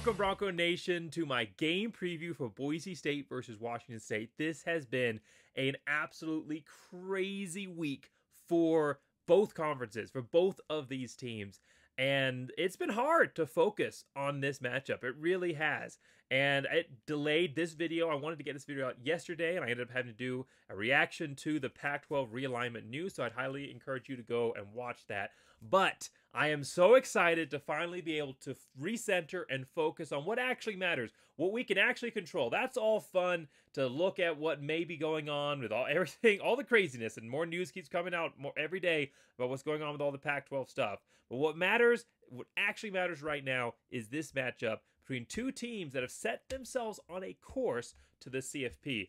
Welcome, Bronco Nation, to my game preview for Boise State versus Washington State. This has been an absolutely crazy week for both conferences, for both of these teams. And it's been hard to focus on this matchup. It really has. And it delayed this video. I wanted to get this video out yesterday, and I ended up having to do a reaction to the Pac-12 realignment news. So I'd highly encourage you to go and watch that. But I am so excited to finally be able to recenter and focus on what actually matters, what we can actually control. That's all fun to look at what may be going on with everything, all the craziness, and more news keeps coming out every day about what's going on with all the Pac-12 stuff. But what matters, what actually matters right now, is this matchup between two teams that have set themselves on a course to the CFP.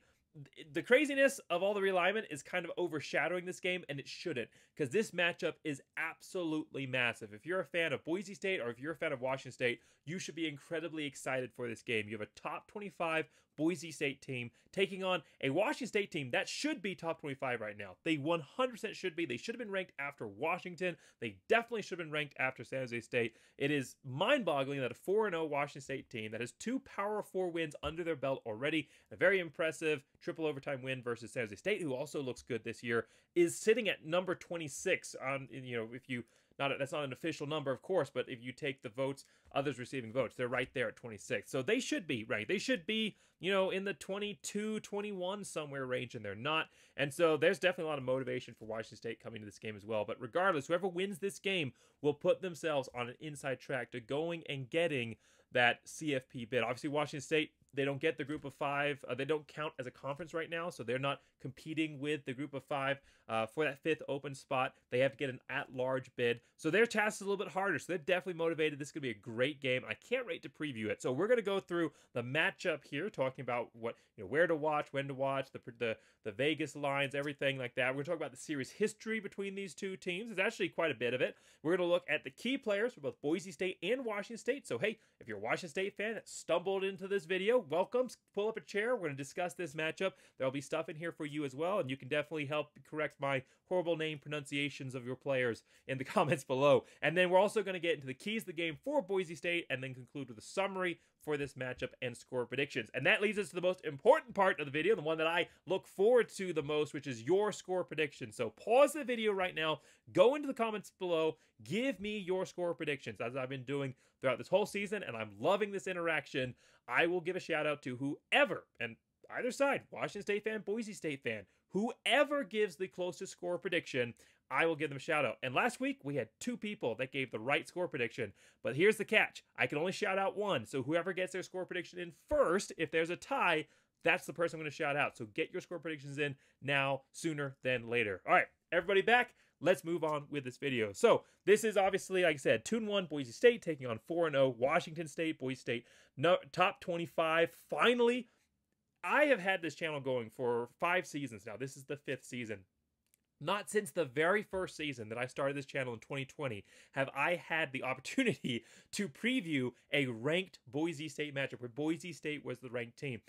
The craziness of all the realignment is kind of overshadowing this game, and it shouldn't, because this matchup is absolutely massive. If you're a fan of Boise State or if you're a fan of Washington State, you should be incredibly excited for this game. You have a top 25 Boise State team taking on a Washington State team that should be top 25 right now. They 100% should be. They should have been ranked after Washington. They definitely should have been ranked after San Jose State. It is mind-boggling that a 4-0 Washington State team that has two Power 4 wins under their belt already, a very impressive triple overtime win versus San Jose State, who also looks good this year, is sitting at number 26 on, if you that's not an official number, of course, but if you take the votes, others receiving votes, they're right there at 26. So they should be right. They should be, in the 22, 21 somewhere range, and they're not. And so there's definitely a lot of motivation for Washington State coming to this game as well. But regardless, whoever wins this game will put themselves on an inside track to going and getting that CFP bid. Obviously, Washington State, they don't get the group of five. They don't count as a conference right now, so they're not competing with the group of five for that fifth open spot. They have to get an at-large bid, so their task is a little bit harder. So they're definitely motivated. This is going to be a great game. I can't wait to preview it. So we're going to go through the matchup here, talking about where to watch, when to watch, the Vegas lines, everything like that. We're going to talk about the series history between these two teams. There's actually quite a bit of it. We're going to look at the key players for both Boise State and Washington State. So hey, if you're a Washington State fan that stumbled into this video, welcome. Pull up a chair. We're going to discuss this matchup. There'll be stuff in here for you as well, and you can definitely help correct my horrible name pronunciations of your players in the comments below. And then we're also going to get into the keys of the game for Boise State, and then conclude with a summary for this matchup and score predictions. And that leads us to the most important part of the video, the one that I look forward to the most, which is your score prediction. So pause the video right now, go into the comments below, give me your score predictions, as I've been doing throughout this whole season, and I'm loving this interaction. I will give a shout out to whoever, and either side, Washington State fan, Boise State fan, whoever gives the closest score prediction, I will give them a shout out. And last week, we had two people that gave the right score prediction. But here's the catch. I can only shout out one. So whoever gets their score prediction in first, if there's a tie, that's the person I'm going to shout out. So get your score predictions in now, sooner than later. All right, everybody back. Let's move on with this video. So this is obviously, like I said, 2-1 Boise State taking on 4-0 Washington State. Boise State, top 25. Finally, I have had this channel going for 5 seasons now. This is the 5th season. Not since the very first season that I started this channel in 2020 have I had the opportunity to preview a ranked Boise State matchup where Boise State was the ranked team.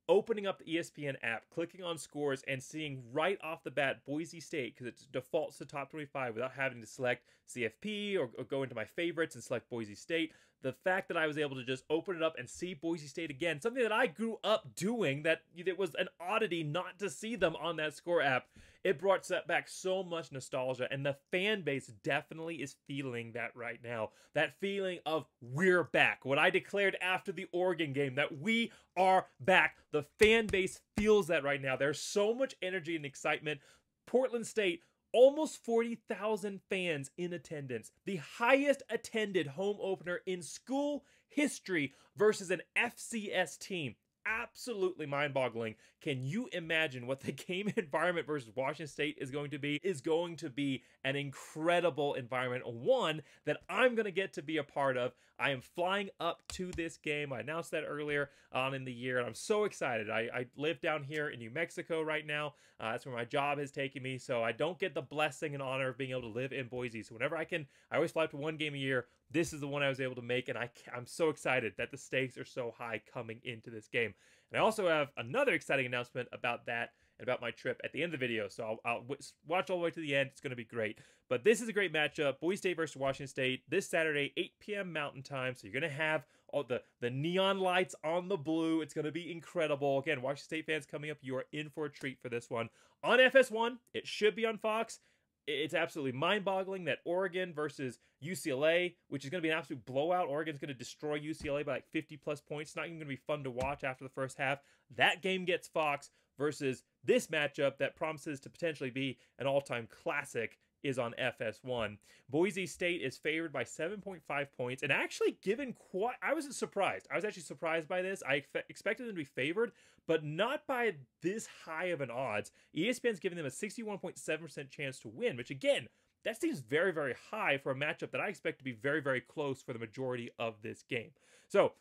Opening up the ESPN app, clicking on scores, and seeing right off the bat Boise State, because it defaults to top 25 without having to select CFP or go into my favorites and select Boise State. The fact that I was able to just open it up and see Boise State again, something that I grew up doing, that it was an oddity not to see them on that score app, it brought back so much nostalgia, and the fan base definitely is feeling that right now. That feeling of we're back. What I declared after the Oregon game, that we are back. The fan base feels that right now. There's so much energy and excitement. Portland State, almost 40,000 fans in attendance. The highest attended home opener in school history versus an FCS team. Absolutely mind-boggling. Can you imagine what the game environment versus Washington State is going to be? Is going to be an incredible environment, one that I'm going to get to be a part of. I am flying up to this game. I announced that earlier on in the year, and I'm so excited. I live down here in New Mexico right now. That's where my job has taken me, so I don't get the blessing and honor of being able to live in Boise. So whenever I can, I always fly up to one game a year. This is the one I was able to make, and I'm so excited that the stakes are so high coming into this game. And I also have another exciting announcement about that, and about my trip at the end of the video. So I'll watch all the way to the end. It's going to be great. But this is a great matchup. Boise State versus Washington State this Saturday, 8 p.m. Mountain Time. So you're going to have all the neon lights on the blue. It's going to be incredible. Again, Washington State fans coming up, you are in for a treat for this one. On FS1, it should be on Fox. It's absolutely mind-boggling that Oregon versus UCLA, which is going to be an absolute blowout. Oregon's going to destroy UCLA by like 50-plus points. It's not even going to be fun to watch after the first half. That game gets Fox versus this matchup that promises to potentially be an all-time classic is on FS1. Boise State is favored by 7.5 points, and actually given quite... I was surprised. I was actually surprised by this. I expected them to be favored, but not by this high of an odds. ESPN's giving them a 61.7% chance to win, which again, that seems very, very high for a matchup that I expect to be very, very close for the majority of this game. So,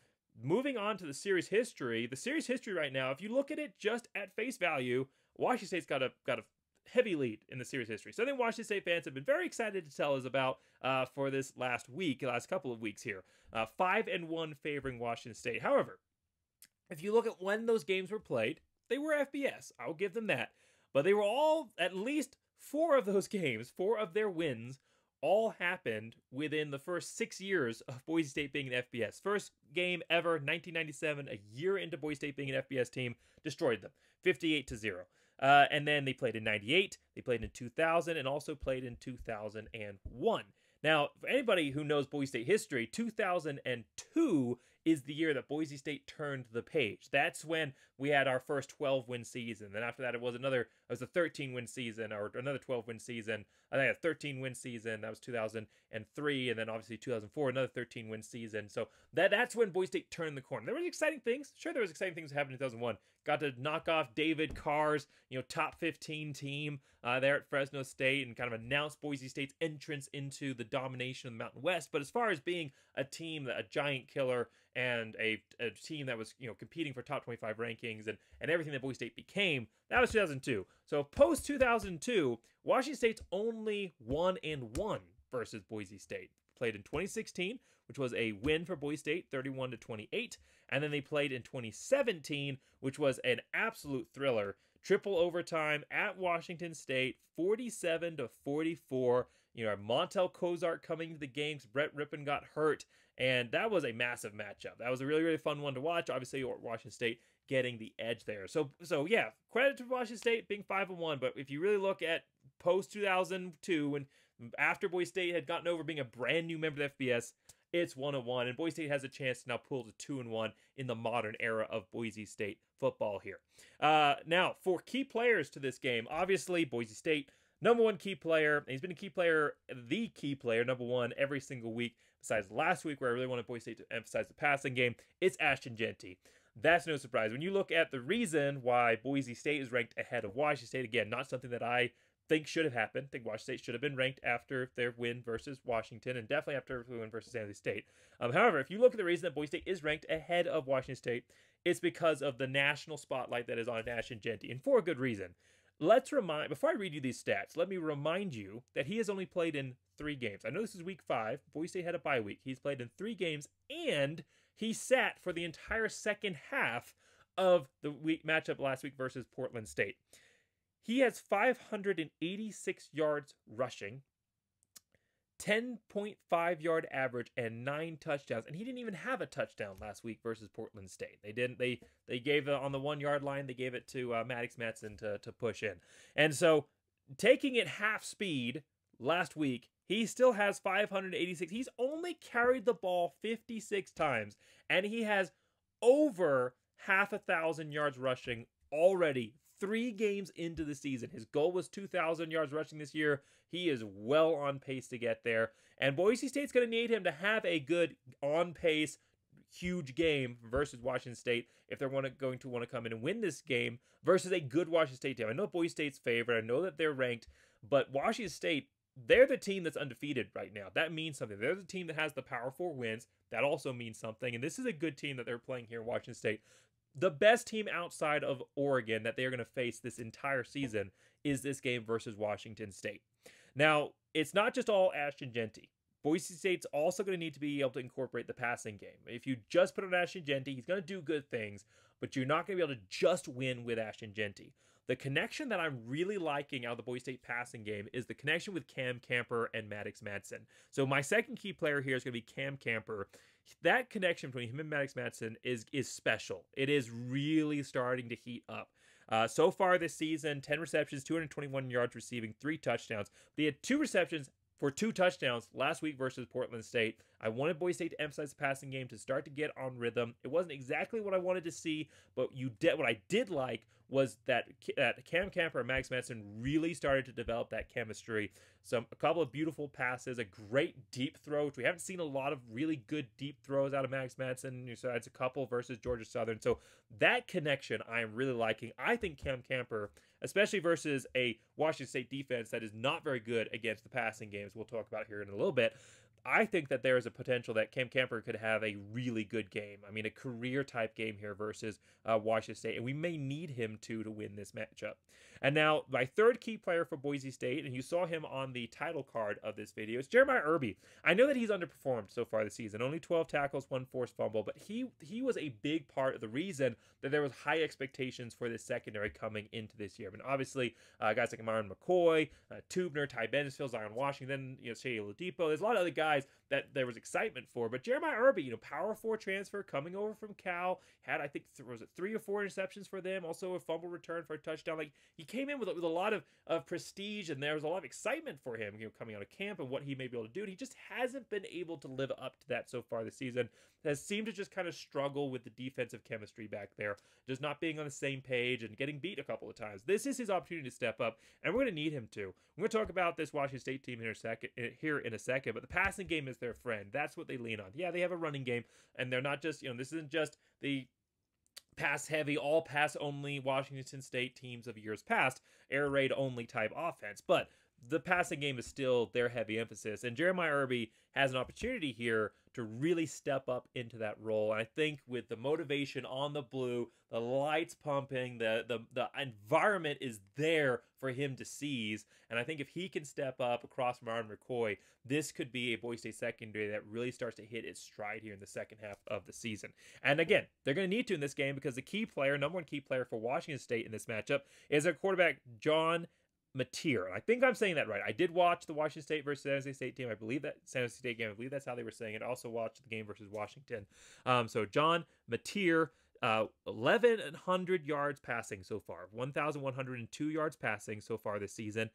moving on to the series history right now, if you look at it just at face value, Washington State's got a heavy lead in the series history. Something Washington State fans have been very excited to tell us about for this last couple of weeks here. 5-1 favoring Washington State. However, if you look at when those games were played, they were FBS. I'll give them that. But they were all, at least 4 of those games, 4 of their wins, all happened within the first 6 years of Boise State being an FBS. First game ever, 1997, a year into Boise State being an FBS team, destroyed them, 58-0. And then they played in 98, they played in 2000, and also played in 2001. Now, for anybody who knows Boise State history, 2002 is the year that Boise State turned the page. That's when we had our first 12-win season. Then after that, it was a 13-win season, or another 12-win season. I think a 13-win season. That was 2003, and then obviously 2004, another 13-win season. So that's when Boise State turned the corner. There were exciting things. Sure, there was exciting things that happened in 2001. Got to knock off David Carr's, top 15 team there at Fresno State, and kind of announce Boise State's entrance into the domination of the Mountain West. But as far as being a team, a giant killer, and a team that was competing for top 25 rankings and everything that Boise State became, that was 2002. So post 2002, Washington State's only 1-1 versus Boise State. Played in 2016, which was a win for Boise State, 31-28, and then they played in 2017, which was an absolute thriller. Triple overtime at Washington State, 47-44. Montel Kozart coming to the game because Brett Rippon got hurt, and that was a massive matchup. That was a really, really fun one to watch. Obviously, Washington State getting the edge there. So yeah, credit to Washington State being 5-1, but if you really look at post-2002, and after Boise State had gotten over being a brand new member of the FBS, it's 1-1, and Boise State has a chance to now pull to 2-1 in the modern era of Boise State football here. Now, for key players to this game, obviously Boise State, number one key player, and he's been the key player, number one, every single week, besides last week where I really wanted Boise State to emphasize the passing game. It's Ashton Jeanty. That's no surprise. When you look at the reason why Boise State is ranked ahead of Washington State, again, not something that I think should have happened. I think Washington State should have been ranked after their win versus Washington, and definitely after the win versus San Jose State. However, if you look at the reason that Boise State is ranked ahead of Washington State, it's because of the national spotlight that is on Ashton Jeanty, and for a good reason. Before I read you these stats, let me remind you that he has only played in 3 games. I know this is week 5. Boise State had a bye week. He's played in 3 games, and he sat for the entire second half of the week matchup last week versus Portland State. He has 586 yards rushing, 10.5 yard average, and 9 touchdowns. And he didn't even have a touchdown last week versus Portland State. They didn't. They gave it on the 1 yard line. They gave it to Maddox Metzen to push in. And so, taking it half speed last week, he still has 586. He's only carried the ball 56 times, and he has over 1,000 yards rushing already. 3 games into the season. His goal was 2,000 yards rushing this year. He is well on pace to get there. And Boise State's going to need him to have a good on-pace, huge game versus Washington State if they're going to want to come in and win this game versus a good Washington State team. I know Boise State's favored. I know that they're ranked. But Washington State, they're the team that's undefeated right now. That means something. They're the team that has the Power 4 wins. That also means something. And this is a good team that they're playing here in Washington State. The best team outside of Oregon that they're going to face this entire season is this game versus Washington State. Now, it's not just all Ashton Jeanty. Boise State's also going to need to be able to incorporate the passing game. If you just put on Ashton Jeanty, he's going to do good things, but you're not going to be able to just win with Ashton Jeanty. The connection that I'm really liking out of the Boise State passing game is the connection with Cam Camper and Maddox Madsen. So my second key player here is going to be Cam Camper. That connection between him and Maddox Madsen is special. It is really starting to heat up. So far this season, 10 receptions, 221 yards receiving, 3 touchdowns. They had 2 receptions for 2 touchdowns last week versus Portland State. I wanted Boise State to emphasize the passing game to start to get on rhythm. It wasn't exactly what I wanted to see, but what I did like was that Cam Camper and Max Madsen really started to develop that chemistry. A couple of beautiful passes, a great deep throw, which we haven't seen a lot of really good deep throws out of Max Madsen. Besides a couple versus Georgia Southern. So that connection I am really liking. I think Cam Camper, especially versus a Washington State defense that is not very good against the passing games, we'll talk about here in a little bit. I think that there is a potential that Cam Camper could have a really good game. I mean, a career-type game here versus Washington State, and we may need him to win this matchup. And now, my third key player for Boise State, and you saw him on the title card of this video, is Jeremiah Irby. I know that he's underperformed so far this season. Only 12 tackles, 1 forced fumble, but he was a big part of the reason that there was high expectations for this secondary coming into this year. I mean, obviously, guys like Myron McCoy, Tubner, Ty Benesfield, Zion Washington, Shea Oladipo, there's a lot of other guys that there was excitement for. But Jeremiah Irby, Power 4 transfer coming over from Cal, had, I think, was it 3 or 4 interceptions for them, also a fumble return for a touchdown. Like, he came in with a lot of prestige, and there was a lot of excitement for him, coming out of camp and what he may be able to do. And he just hasn't been able to live up to that so far this season. Has seemed to just kind of struggle with the defensive chemistry back there, just not being on the same page and getting beat a couple of times. This is his opportunity to step up, and we're going to need him to. We're going to talk about this Washington State team here in a second, but the passing game is their friend. That's what they lean on. Yeah, they have a running game, and they're not just, this isn't just the pass-heavy, all pass-only Washington State teams of years past, air raid only type offense, but the passing game is still their heavy emphasis, and Jeremiah Irby has an opportunity here to really step up into that role. And I think with the motivation on the blue, the lights pumping, the environment is there for him to seize. And I think if he can step up across Myron McCoy, this could be a Boise State secondary that really starts to hit its stride here in the second half of the season. And again, they're going to need to in this game because the key player, number one key player for Washington State in this matchup is their quarterback, John Mateer. I think I'm saying that right. I did watch the Washington State versus San Jose State team. I believe that San Jose State game. I believe that's how they were saying it. I also watched the game versus Washington. So John Mateer, 1,100 yards passing so far. 1,102 yards passing so far this season.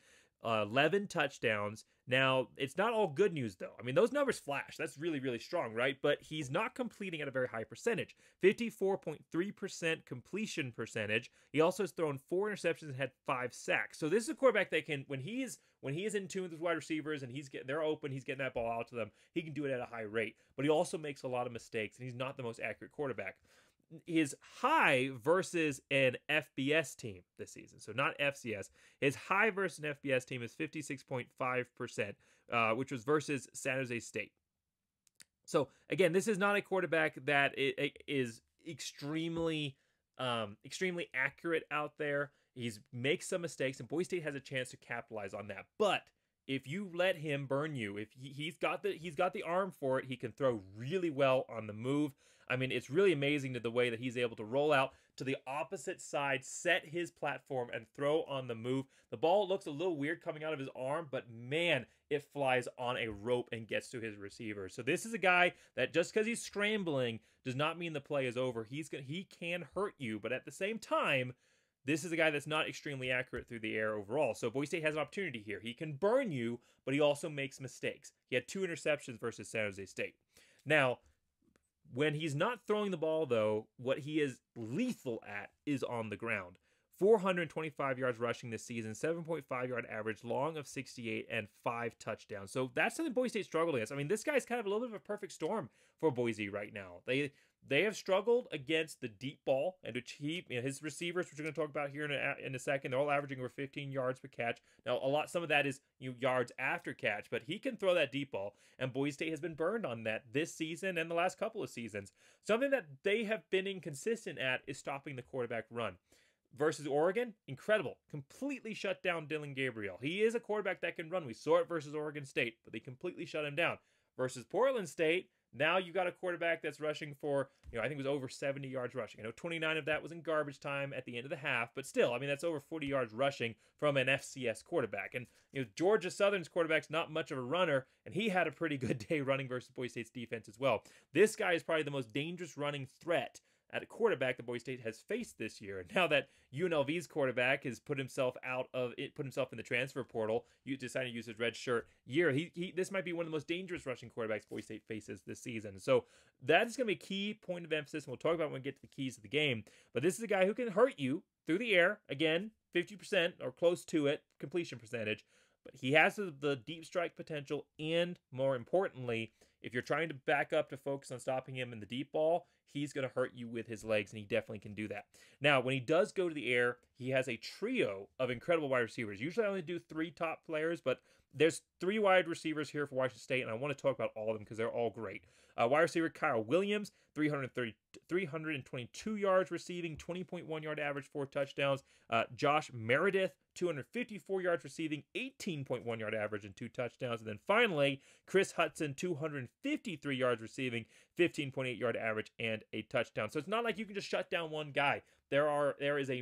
11 touchdowns. Now, it's not all good news, though. I mean, those numbers flash. That's really, really strong, right? But he's not completing at a very high percentage. 54.3% completion percentage. He also has thrown 4 interceptions and had 5 sacks. So this is a quarterback that can, when he is in tune with his wide receivers and they're open, he's getting that ball out to them, he can do it at a high rate. But he also makes a lot of mistakes, and he's not the most accurate quarterback. His high versus an FBS team this season, so not FCS. His high versus an FBS team is 56.5%, which was versus San Jose State. So again, this is not a quarterback that is extremely accurate out there. He makes some mistakes, and Boise State has a chance to capitalize on that. But if you let him burn you, if he's got the arm for it, he can throw really well on the move. I mean, it's really amazing the way that he's able to roll out to the opposite side, set his platform, and throw on the move. The ball looks a little weird coming out of his arm, but man, it flies on a rope and gets to his receiver. So this is a guy that just because he's scrambling does not mean the play is over. He can hurt you, but at the same time, this is a guy that's not extremely accurate through the air overall. So Boise State has an opportunity here. He can burn you, but he also makes mistakes. He had 2 interceptions versus San Jose State. Now, when he's not throwing the ball, though, what he is lethal at is on the ground. 425 yards rushing this season, 7.5 yard average, long of 68, and 5 touchdowns. So that's something Boise State struggled against. I mean, this guy's kind of a little bit of a perfect storm for Boise right now. They have struggled against the deep ball, and his receivers, which we're going to talk about here in a second, they're all averaging over 15 yards per catch. Now, some of that is yards after catch, but he can throw that deep ball, and Boise State has been burned on that this season and the last couple of seasons. Something that they have been inconsistent at is stopping the quarterback run. Versus Oregon, incredible. Completely shut down Dylan Gabriel. He is a quarterback that can run. We saw it versus Oregon State, but they completely shut him down. Versus Portland State, Now you got a quarterback that's rushing for, I think it was over 70 yards rushing. I know 29 of that was in garbage time at the end of the half, but still, I mean, that's over 40 yards rushing from an FCS quarterback. And, Georgia Southern's quarterback's not much of a runner, and he had a pretty good day running versus Boise State's defense as well. This guy is probably the most dangerous running threat at a quarterback that Boise State has faced this year. And now that UNLV's quarterback has put himself in the transfer portal, you decided to use his red shirt year. This might be one of the most dangerous rushing quarterbacks Boise State faces this season. So that's going to be a key point of emphasis, and we'll talk about when we get to the keys of the game. But this is a guy who can hurt you through the air. Again, 50% or close to it completion percentage. But he has the deep strike potential, and more importantly, if you're trying to back up to focus on stopping him in the deep ball, he's going to hurt you with his legs, and he definitely can do that. Now, when he does go to the air, he has a trio of incredible wide receivers. Usually I only do 3 top players, but there's 3 wide receivers here for Washington State, and I want to talk about all of them because they're all great. Wide receiver Kyle Williams, 322 yards receiving, 20.1 yard average, 4 touchdowns. Josh Meredith, 254 yards receiving, 18.1 yard average, and 2 touchdowns. And then finally, Chris Hudson, 253 yards receiving, 15.8 yard average, and a touchdown. So it's not like you can just shut down one guy. There's a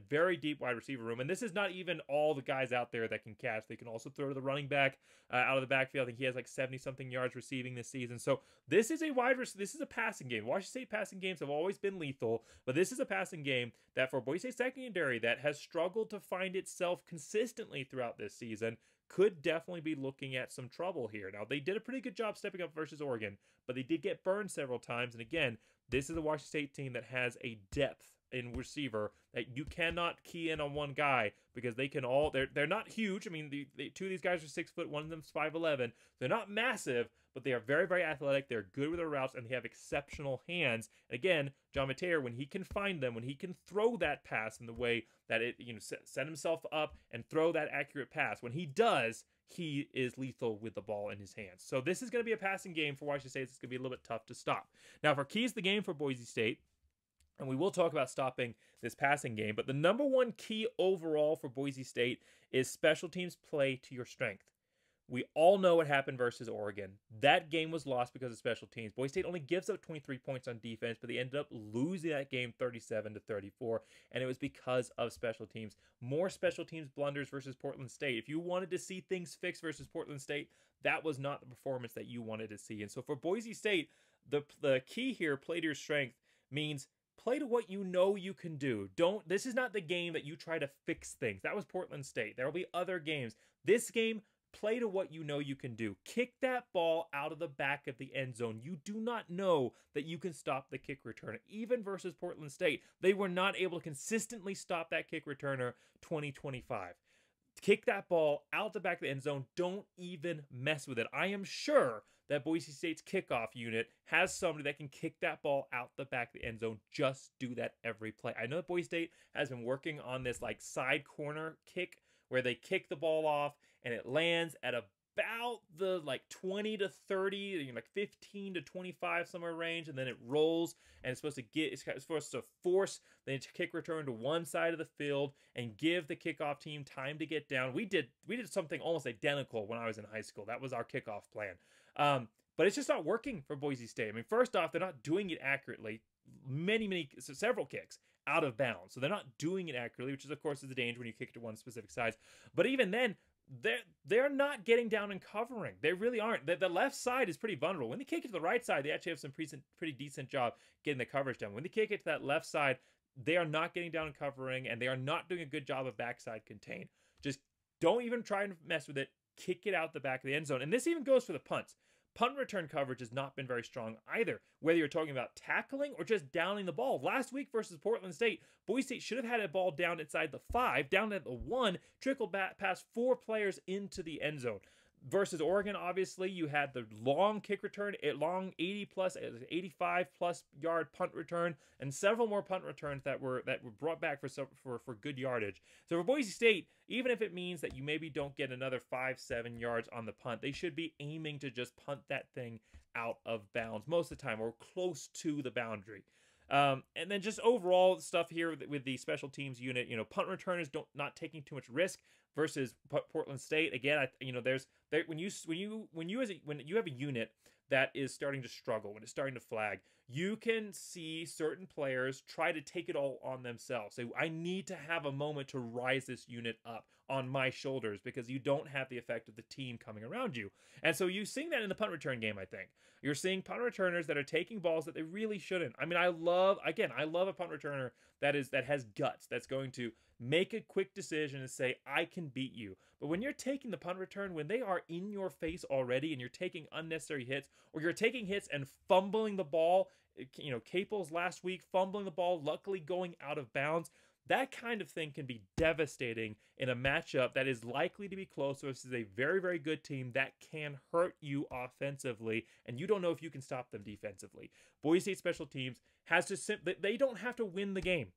very deep wide receiver room, and this is not even all the guys out there that can catch. They can also throw to the running back out of the backfield. I think he has like 70-something yards receiving this season. So this is a passing game. Washington State passing games have always been lethal, but this is a passing game that for Boise State secondary that has struggled to find itself consistently throughout this season could definitely be looking at some trouble here. Now, they did a pretty good job stepping up versus Oregon, but they did get burned several times. And again, this is a Washington State team that has a depth in receiver that you cannot key in on one guy because they can all, they're not huge. I mean, the 2 of these guys are 6 foot, one of them's 5'11". They're not massive, but they are very, very athletic. They're good with their routes, and they have exceptional hands. And again, John Mateer, when he can find them, when he can throw that pass in the way that it, set himself up and throw that accurate pass, when he does, he is lethal with the ball in his hands. So this is going to be a passing game for Washington State. It's going to be a little bit tough to stop. Now, for keys to the game for Boise State, and we will talk about stopping this passing game, but the number one key overall for Boise State is special teams play to your strength. We all know what happened versus Oregon. That game was lost because of special teams. Boise State only gives up 23 points on defense, but they ended up losing that game 37-34, and it was because of special teams. More special teams blunders versus Portland State. If you wanted to see things fixed versus Portland State, that was not the performance that you wanted to see. And so for Boise State, the key here, play to your strength, means play to what you know you can do. This is not the game that you try to fix things. That was Portland State. There will be other games. This game, play to what you know you can do. Kick that ball out of the back of the end zone. You do not know that you can stop the kick returner. Even versus Portland State, they were not able to consistently stop that kick returner 20-25. Kick that ball out the back of the end zone. Don't even mess with it. I am sure that Boise State's kickoff unit has somebody that can kick that ball out the back of the end zone. Just do that every play. I know that Boise State has been working on this like side corner kick where they kick the ball off and it lands at about the like 20 to 30, like 15 to 25 somewhere range, and then it rolls and it's supposed to force the kick return to one side of the field and give the kickoff team time to get down. We did something almost identical when I was in high school. That was our kickoff plan. But it's just not working for Boise State. I mean, first off, they're not doing it accurately. Several kicks out of bounds. So they're not doing it accurately, which is, of course, is the danger when you kick it to one specific side. But even then, they're not getting down and covering. They really aren't. The left side is pretty vulnerable. When they kick it to the right side, they actually have some pretty decent job getting the coverage done. When they kick it to that left side, they are not getting down and covering, and they are not doing a good job of backside contain. Just don't even try and mess with it. Kick it out the back of the end zone. And this even goes for the punts. Punt return coverage has not been very strong either, whether you're talking about tackling or just downing the ball. Last week versus Portland State, Boise State should have had a ball down inside the 5, down at the 1, trickled back past 4 players into the end zone. Versus Oregon, obviously, you had the long kick return, a long 85-plus yard punt return, and several more punt returns that were brought back for good yardage. So for Boise State, even if it means that you maybe don't get another 5-7 yards on the punt, they should be aiming to just punt that thing out of bounds most of the time or close to the boundary. And then just overall stuff here with the special teams unit, punt returners not taking too much risk versus Portland State. Again, when you have a unit that is starting to struggle, when it's starting to flag, you can see certain players try to take it all on themselves. Say, I need to have a moment to rise this unit up on my shoulders, because you don't have the effect of the team coming around you. And so you're seeing that in the punt return game, I think. You're seeing punt returners that are taking balls that they really shouldn't. I mean, I love a punt returner that has guts, that's going to make a quick decision and say, I can beat you. But when you're taking the punt return, when they are in your face already and you're taking unnecessary hits, or you're taking hits and fumbling the ball, you know, Capel's last week, fumbling the ball, luckily going out of bounds, that kind of thing can be devastating in a matchup that is likely to be close. So this is a very, very good team that can hurt you offensively, and you don't know if you can stop them defensively. Boise State special teams has to they don't have to win the game.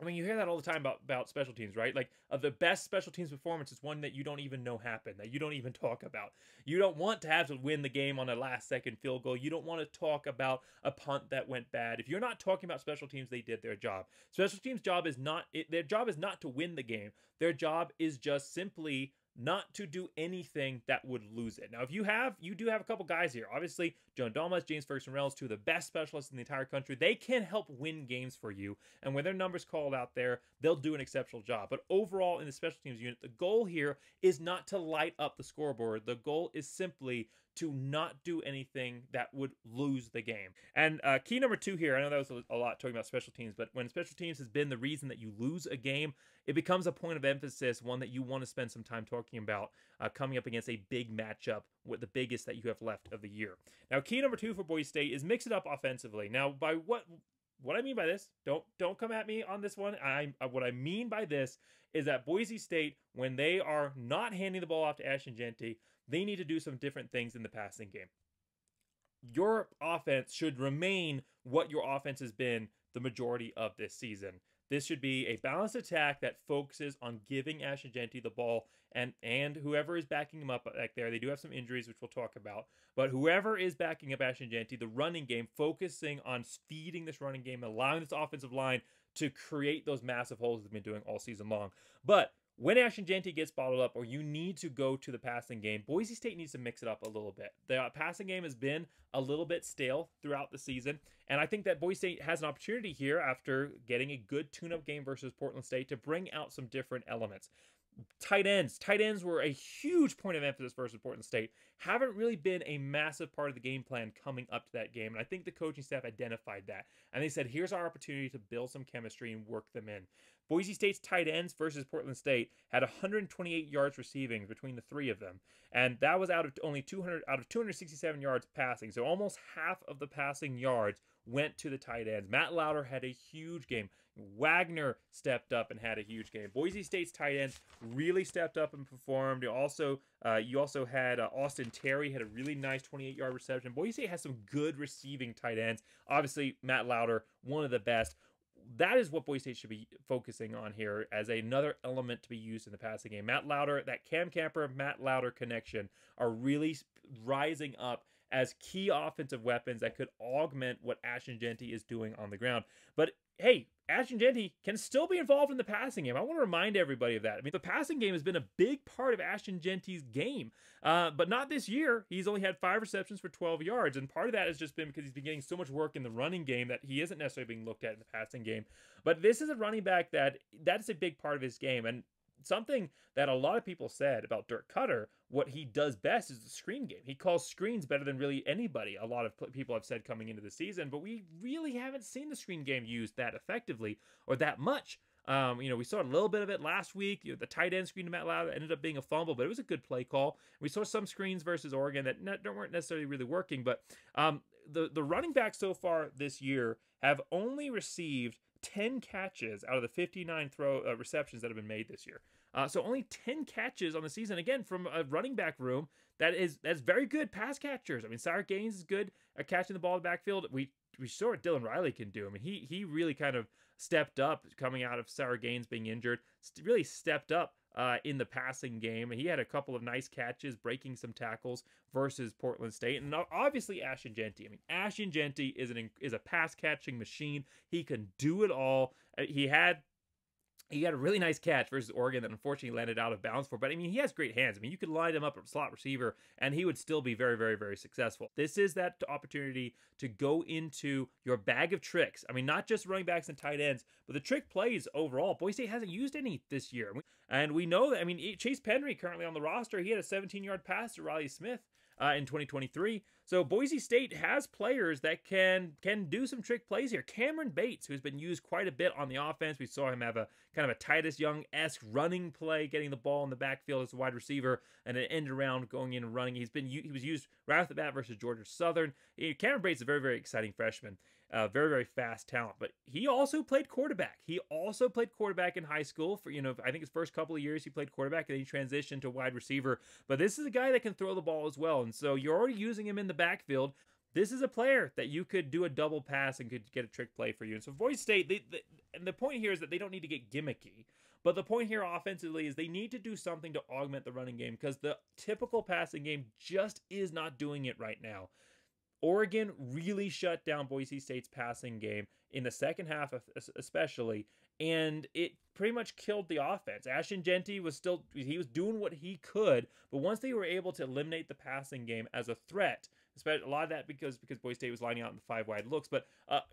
I mean, you hear that all the time about special teams, right? Like, the best special teams performance is one that you don't even know happened, that you don't even talk about. You don't want to have to win the game on a last-second field goal. You don't want to talk about a punt that went bad. If you're not talking about special teams, they did their job. Special teams' job is their job is not to win the game. Their job is just simply not to do anything that would lose it. Now, if you do have a couple guys here. Obviously, Joan Domas, James Ferguson-Reynolds, two of the best specialists in the entire country. They can help win games for you. And when their numbers called out there, they'll do an exceptional job. But overall, in the special teams unit, the goal here is not to light up the scoreboard. The goal is simply to not do anything that would lose the game. And key number 2 here, I know that was a lot talking about special teams, but when special teams has been the reason that you lose a game, it becomes a point of emphasis, one that you want to spend some time talking about coming up against a big matchup, with the biggest that you have left of the year. Now, key number 2 for Boise State is mix it up offensively. Now, by what I mean by this, don't come at me on this one. What I mean by this is that Boise State, when they are not handing the ball off to Ashton Jeanty, they need to do some different things in the passing game. Your offense should remain what your offense has been the majority of this season. This should be a balanced attack that focuses on giving Ashton Jeanty the ball, and whoever is backing him up back there. They do have some injuries, which we'll talk about. But whoever is backing up Ashton Jeanty, the running game, focusing on feeding this running game, allowing this offensive line to create those massive holes they've been doing all season long. But when Ashton Jeanty gets bottled up, or you need to go to the passing game, Boise State needs to mix it up a little bit. The passing game has been a little bit stale throughout the season, and I think that Boise State has an opportunity here, after getting a good tune-up game versus Portland State, to bring out some different elements. Tight ends were a huge point of emphasis versus Portland State. Haven't really been a massive part of the game plan coming up to that game, and I think the coaching staff identified that, and they said, here's our opportunity to build some chemistry and work them in. Boise State's tight ends versus Portland State had 128 yards receiving between the three of them, and that was out of 267 yards passing. So almost half of the passing yards went to the tight ends. Matt Lauder had a huge game. Wagner stepped up and had a huge game. Boise State's tight ends really stepped up and performed. You also had Austin Terry had a really nice 28-yard reception. Boise State has some good receiving tight ends. Obviously, Matt Lauder, one of the best. That is what Boise State should be focusing on here as another element to be used in the passing game. Matt Lauder, that Cam Camper, Matt Lauder connection are really rising up as key offensive weapons that could augment what Ashton Jeanty is doing on the ground. But hey, Ashton Jeanty can still be involved in the passing game. I want to remind everybody of that. I mean, the passing game has been a big part of Ashton Jeanty's game, but not this year. He's only had 5 receptions for 12 yards, and part of that has just been because he's been getting so much work in the running game that he isn't necessarily being looked at in the passing game. But this is a running back that's a big part of his game, and something that a lot of people said about Dirk Cutter, what he does best is the screen game. He calls screens better than really anybody, a lot of people have said coming into the season, but we really haven't seen the screen game used that effectively or that much. We saw a little bit of it last week. The tight end screen to Matt Lauder ended up being a fumble, but it was a good play call. We saw some screens versus Oregon that weren't necessarily really working, but the running backs so far this year have only received 10 catches out of the 59 receptions that have been made this year. So only 10 catches on the season, again, from a running back room that's very good pass catchers. I mean, Cyrus Gaines is good at catching the ball in the backfield. We saw what Dylan Riley can do. I mean, he really kind of stepped up coming out of Cyrus Gaines being injured, really stepped up in the passing game. He had a couple of nice catches, breaking some tackles versus Portland State. And obviously Ashton Jeanty. I mean, Ashton Jeanty is a pass catching machine. He can do it all. He had He had a really nice catch versus Oregon that unfortunately landed out of bounds for. But I mean, he has great hands. I mean, you could line him up at slot receiver and he would still be very, very, very successful. This is that opportunity to go into your bag of tricks. I mean, not just running backs and tight ends, but the trick plays overall. Boise State hasn't used any this year. And we know that, I mean, Chase Penry currently on the roster, he had a 17-yard pass to Riley Smith in 2023. So Boise State has players that can do some trick plays here. Cameron Bates, who's been used quite a bit on the offense. We saw him have a kind of a Titus Young-esque running play, getting the ball in the backfield as a wide receiver, and an end around going in and running. He was used right off the bat versus Georgia Southern. Cameron Bates is a very, very exciting freshman. Very, very fast talent. But he also played quarterback. He also played quarterback in high school for, I think his first couple of years he played quarterback and then he transitioned to wide receiver. But this is a guy that can throw the ball as well. And so you're already using him in the backfield. This is a player that you could do a double pass and could get a trick play for you. And so Boise State, and the point here is that they don't need to get gimmicky. But the point here offensively is they need to do something to augment the running game because the typical passing game just is not doing it right now. Oregon really shut down Boise State's passing game in the second half, especially, and it pretty much killed the offense. Ashton Jeanty was doing what he could, but once they were able to eliminate the passing game as a threat, especially a lot of that because Boise State was lining out in the 5 wide looks, but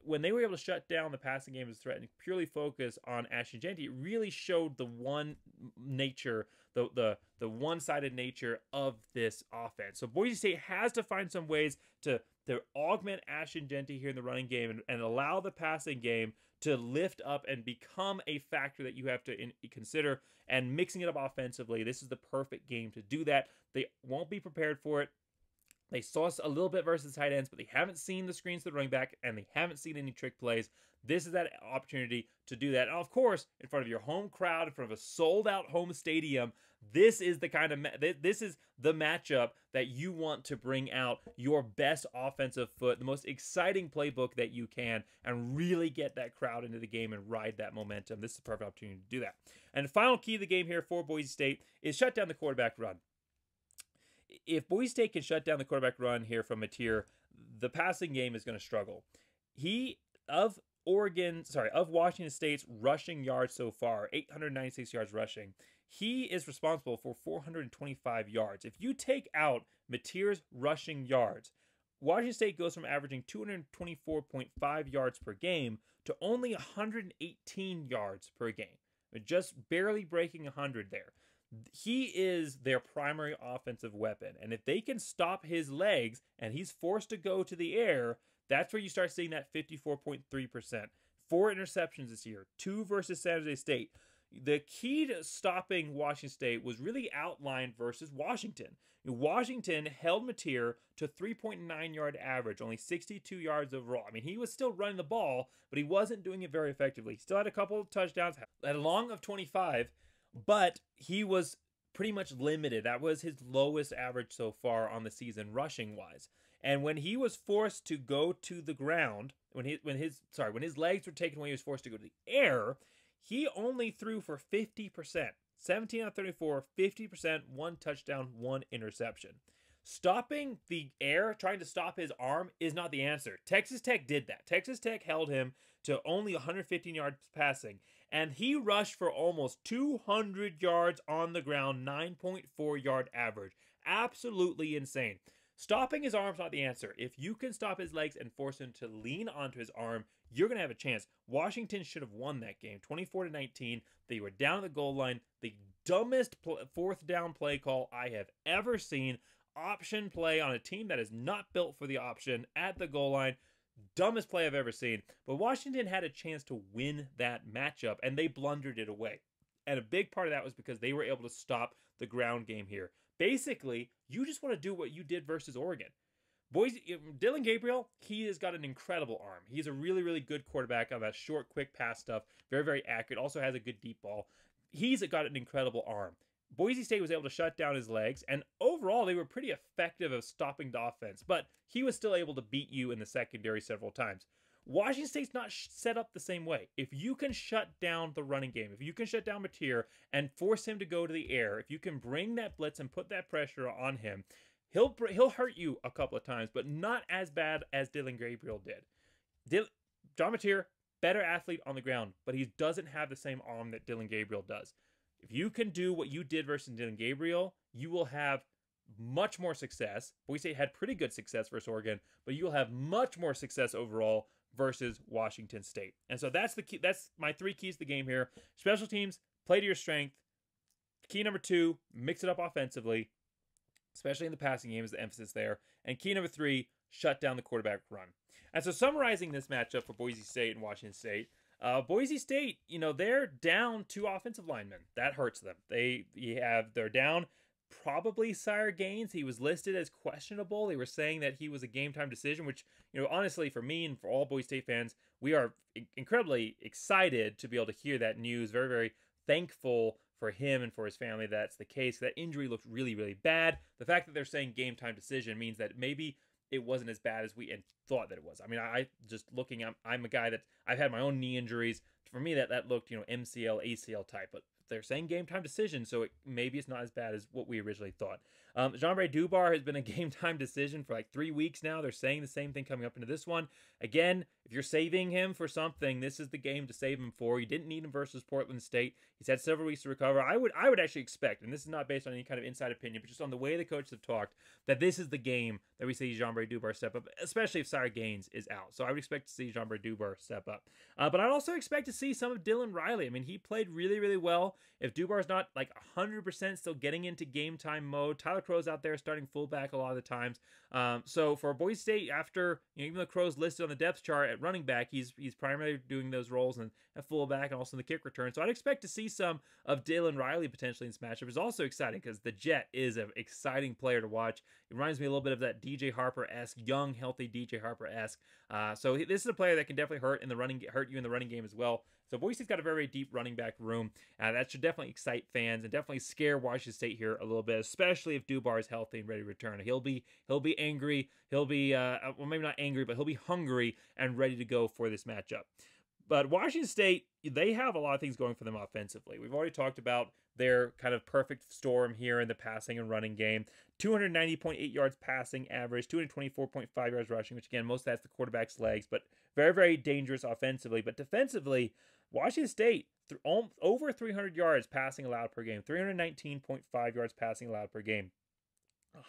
when they were able to shut down the passing game as a threat and purely focus on Ashton Jeanty, it really showed the one nature, the one-sided nature of this offense. So Boise State has to find some ways to augment Ashton Jeanty here in the running game and allow the passing game to lift up and become a factor that you have to consider. And mixing it up offensively, this is the perfect game to do that. They won't be prepared for it. They saw us a little bit versus tight ends, but they haven't seen the screens to the running back, and they haven't seen any trick plays. This is that opportunity to do that. And of course, in front of your home crowd, in front of a sold-out home stadium, this is the kind of this is the matchup that you want to bring out your best offensive foot, the most exciting playbook that you can, and really get that crowd into the game and ride that momentum. This is the perfect opportunity to do that. And the final key of the game here for Boise State is shut down the quarterback run. If Boise State can shut down the quarterback run here from Mateer, the passing game is going to struggle. Of Washington State's rushing yards so far, 896 yards rushing, he is responsible for 425 yards. If you take out Mateer's rushing yards, Washington State goes from averaging 224.5 yards per game to only 118 yards per game. Just barely breaking 100 there. He is their primary offensive weapon. And if they can stop his legs and he's forced to go to the air, that's where you start seeing that 54.3%. 4 interceptions this year, 2 versus San Jose State. The key to stopping Washington State was really outlined versus Washington. Washington held Mateer to 3.9 yard average, only 62 yards overall. I mean, he was still running the ball, but he wasn't doing it very effectively. He still had a couple of touchdowns, had a long of 25, but he was pretty much limited. That was his lowest average so far on the season, rushing-wise. And when he was forced to go to the ground, when his legs were taken away, he was forced to go to the air, he only threw for 50%. 17 out of 34, 50%, 1 touchdown, 1 interception. Stopping the air, trying to stop his arm, is not the answer. Texas Tech did that. Texas Tech held him to only 115 yards passing, and he rushed for almost 200 yards on the ground, 9.4 yard average. Absolutely insane. Stopping his arm's not the answer. If you can stop his legs and force him to lean onto his arm, you're going to have a chance. Washington should have won that game, 24-19. They were down at the goal line. The dumbest 4th down play call I have ever seen. Option play on a team that is not built for the option at the goal line. Dumbest play I've ever seen. But Washington had a chance to win that matchup, and they blundered it away. And a big part of that was because they were able to stop the ground game here. Basically, you just want to do what you did versus Oregon. Dillon Gabriel, he has got an incredible arm. He's a really, really good quarterback on that short, quick pass stuff. Very, very accurate. Also has a good deep ball. He's got an incredible arm. Boise State was able to shut down his legs, and overall, they were pretty effective of stopping the offense, but he was still able to beat you in the secondary several times. Washington State's not set up the same way. If you can shut down the running game, if you can shut down Mateer and force him to go to the air, if you can bring that blitz and put that pressure on him, he'll hurt you a couple of times, but not as bad as Dillon Gabriel did. John Mateer, better athlete on the ground, but he doesn't have the same arm that Dylan Gabriel does. If you can do what you did versus Dylan Gabriel, you will have much more success. Boise State had pretty good success versus Oregon, but you'll have much more success overall versus Washington State. And so that's the key. That's my 3 keys to the game here. Special teams, play to your strength. Key number 2, mix it up offensively, especially in the passing game is the emphasis there. And key number 3, shut down the quarterback run. And so summarizing this matchup for Boise State and Washington State, Boise State, they're down 2 offensive linemen. That hurts them. They're down probably Sire Gaines. He was listed as questionable. They were saying that he was a game time decision, which, honestly, for me and for all Boise State fans, we are incredibly excited to be able to hear that news. Very, very thankful for him and for his family that's the case. That injury looked really, really bad. The fact that they're saying game time decision means that maybe it wasn't as bad as we thought that it was. I mean, I just looking, I'm a guy that I've had my own knee injuries. For me, that looked, MCL, ACL type, but they're saying game time decision, so maybe it's not as bad as what we originally thought. Jean-Bray Dubar has been a game time decision for like 3 weeks now. They're saying the same thing coming up into this one. Again, if you're saving him for something, this is the game to save him for. You didn't need him versus Portland State. He's had several weeks to recover. I would actually expect, and this is not based on any kind of inside opinion, but just on the way the coaches have talked, that this is the game that we see Jean-Bray Dubar step up, especially if Sire Gaines is out. So I would expect to see Jean-Bray Dubar step up. But I'd also expect to see some of Dylan Riley. I mean, he played really, really well. If Dubar's not like 100% still getting into game time mode, Tyler Crow's out there starting fullback a lot of the times. So for Boise State, after, even though Crow's listed on the depth chart at running back, he's primarily doing those roles and at fullback and also in the kick return. So I'd expect to see some of Dylan Riley potentially in this matchup. It's also exciting because the Jet is an exciting player to watch. It reminds me a little bit of that DJ Harper-esque, young, healthy DJ Harper-esque. So this is a player that can definitely hurt you in the running game as well. So Boise State's got a very, very deep running back room. That should definitely excite fans and definitely scare Washington State here a little bit, especially if Dubar is healthy and ready to return. He'll be angry. He'll be well, maybe not angry, but he'll be hungry and ready to go for this matchup. But Washington State, they have a lot of things going for them offensively. We've already talked about their kind of perfect storm here in the passing and running game. 290.8 yards passing average, 224.5 yards rushing, which again, most of that's the quarterback's legs, but very, very dangerous offensively. But defensively, Washington State, over 300 yards passing allowed per game, 319.5 yards passing allowed per game,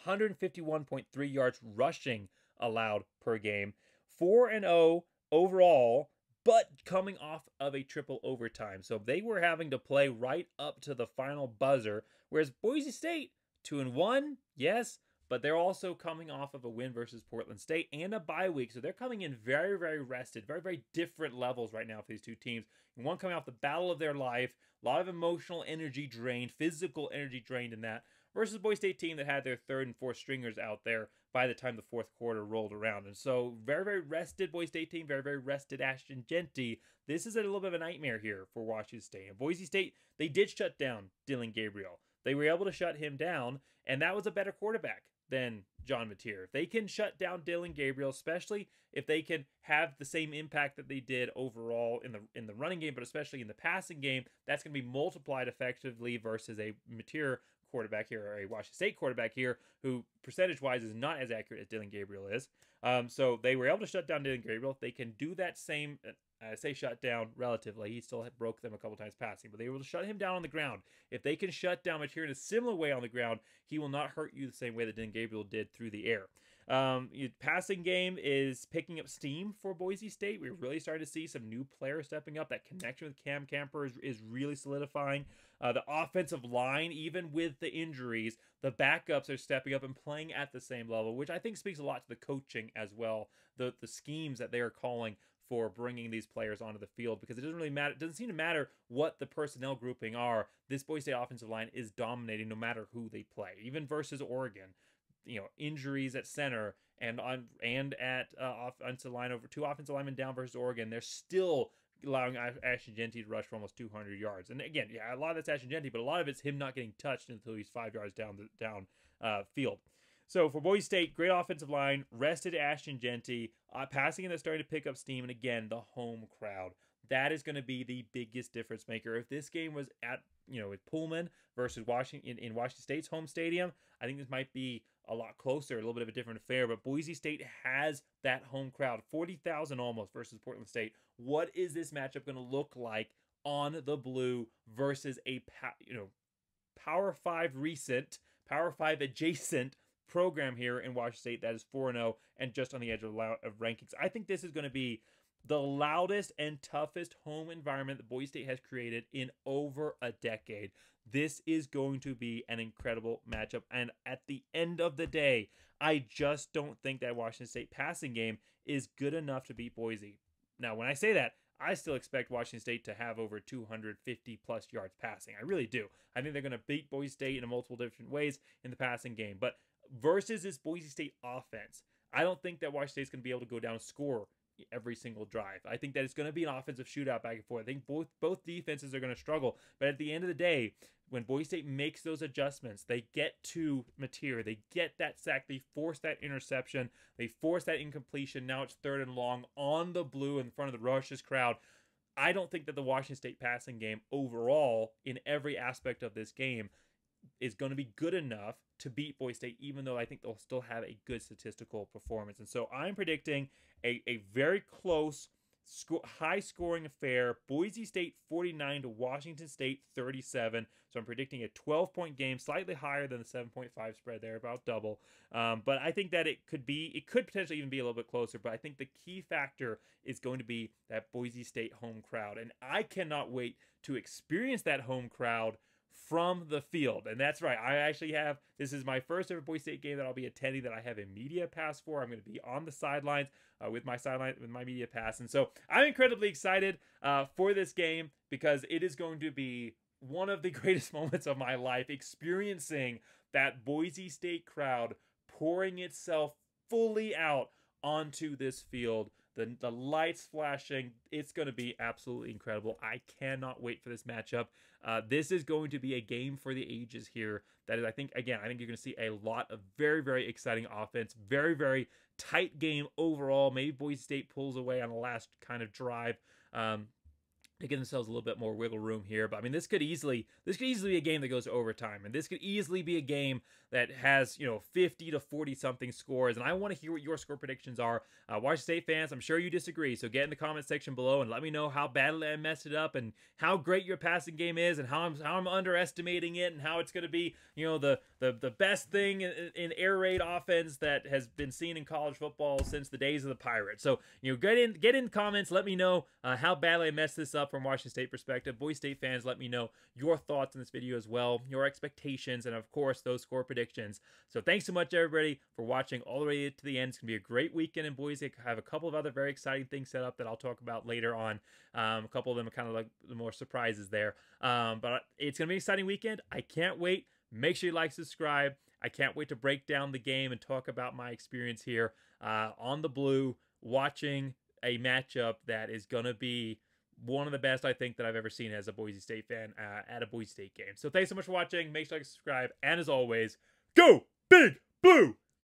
151.3 yards rushing allowed per game, 4-0 overall, but coming off of a triple overtime. So they were having to play right up to the final buzzer, whereas Boise State, 2-1, yes, but they're also coming off of a win versus Portland State and a bye week. So they're coming in very, very rested, very, very different levels right now for these two teams. And one coming off the battle of their life, a lot of emotional energy drained, physical energy drained in that, versus a Boise State team that had their third and fourth stringers out there by the time the fourth quarter rolled around. And so very, very rested Boise State team, very, very rested Ashton Jeanty. This is a little bit of a nightmare here for Washington State. And Boise State, they did shut down Dylan Gabriel. They were able to shut him down, and that was a better quarterback than John Mateer. If they can shut down Dylan Gabriel, especially if they can have the same impact that they did overall in the running game, but especially in the passing game, that's going to be multiplied effectively versus a Mateer quarterback here, or a Washington State quarterback here, who percentage-wise is not as accurate as Dylan Gabriel is. So they were able to shut down Dylan Gabriel. If they can do that same, I say shut down relatively, he still broke them a couple times passing, but they were able to shut him down on the ground. If they can shut down Mateer in a similar way on the ground, he will not hurt you the same way that Dylan Gabriel did through the air. Passing game is picking up steam for Boise State. We're really starting to see some new players stepping up. That connection with Cam Camper is really solidifying. The offensive line, even with the injuries, the backups are stepping up and playing at the same level, which I think speaks a lot to the coaching as well, the schemes that they are calling for bringing these players onto the field, because it doesn't really matter. It doesn't seem to matter what the personnel grouping are. This Boise State offensive line is dominating no matter who they play, even versus Oregon. Injuries at center and at offensive line, over 2 offensive linemen down versus Oregon, they're still allowing Ashton Jeanty to rush for almost 200 yards. And again, yeah, a lot of that's Ashton Jeanty, but a lot of it's him not getting touched until he's 5 yards down field. So for Boise State, great offensive line, rested Ashton Jeanty, passing and they're starting to pick up steam, and again, the home crowd. That is going to be the biggest difference maker. If this game was at, with Pullman versus Washington in Washington State's home stadium, I think this might be a lot closer, a little bit of a different affair. But Boise State has that home crowd, 40,000 almost versus Portland State. What is this matchup going to look like on the blue versus a Power 5 recent, Power 5 adjacent program here in Washington State that is 4-0 and just on the edge of rankings? I think this is going to be the loudest and toughest home environment that Boise State has created in over a decade. This is going to be an incredible matchup. And at the end of the day, I just don't think that Washington State passing game is good enough to beat Boise. Now, when I say that, I still expect Washington State to have over 250 plus yards passing. I really do. I think they're going to beat Boise State in multiple different ways in the passing game. But versus this Boise State offense, I don't think that Washington State's going to be able to go down and score every single drive. I think that it's going to be an offensive shootout back and forth. I think both defenses are going to struggle. But at the end of the day, when Boise State makes those adjustments, they get to Mateer, they get that sack, they force that interception, they force that incompletion. Now it's 3rd and long on the blue in front of the Rush's crowd. I don't think that the Washington State passing game overall, in every aspect of this game, is going to be good enough to beat Boise State, even though I think they'll still have a good statistical performance. And so I'm predicting a very close, high-scoring affair. Boise State 49 to Washington State 37. So I'm predicting a 12-point game, slightly higher than the 7.5 spread there, about double. But I think that it could potentially even be a little bit closer. But I think the key factor is going to be that Boise State home crowd. And I cannot wait to experience that home crowd from the field. And that's right, this is my first ever Boise State game that I'll be attending that I have a media pass for. I'm going to be on the sidelines with my media pass. And so I'm incredibly excited for this game, because it is going to be one of the greatest moments of my life, experiencing that Boise State crowd pouring itself fully out onto this field. The lights flashing, it's going to be absolutely incredible. I cannot wait for this matchup. This is going to be a game for the ages here. That is, I think you're going to see a lot of very, very exciting offense. Very, very tight game overall. Maybe Boise State pulls away on the last kind of drive to give themselves a little bit more wiggle room here. But I mean, this could easily be a game that goes to overtime, and this could easily be a game that has 50 to 40 something scores. And I want to hear what your score predictions are. Washington State fans, I'm sure you disagree, so get in the comment section below and let me know how badly I messed it up, and how great your passing game is, and how I'm underestimating it, and how it's going to be the best thing in air raid offense that has been seen in college football since the days of the Pirates. So get in comments, let me know how badly I messed this up from Washington State perspective. Boise State fans, let me know your thoughts on this video as well, your expectations, and of course those score predictions. So thanks so much everybody for watching all the way to the end. It's gonna be a great weekend in Boise. I have a couple of other very exciting things set up that I'll talk about later on. A couple of them are kind of like the more surprises there, but it's gonna be an exciting weekend. I can't wait. Make sure you like, subscribe. I can't wait to break down the game and talk about my experience here on the blue, watching a matchup that is going to be one of the best I think that I've ever seen as a Boise State fan at a Boise State game. So thanks so much for watching. Make sure you subscribe. And as always, go Big Blue!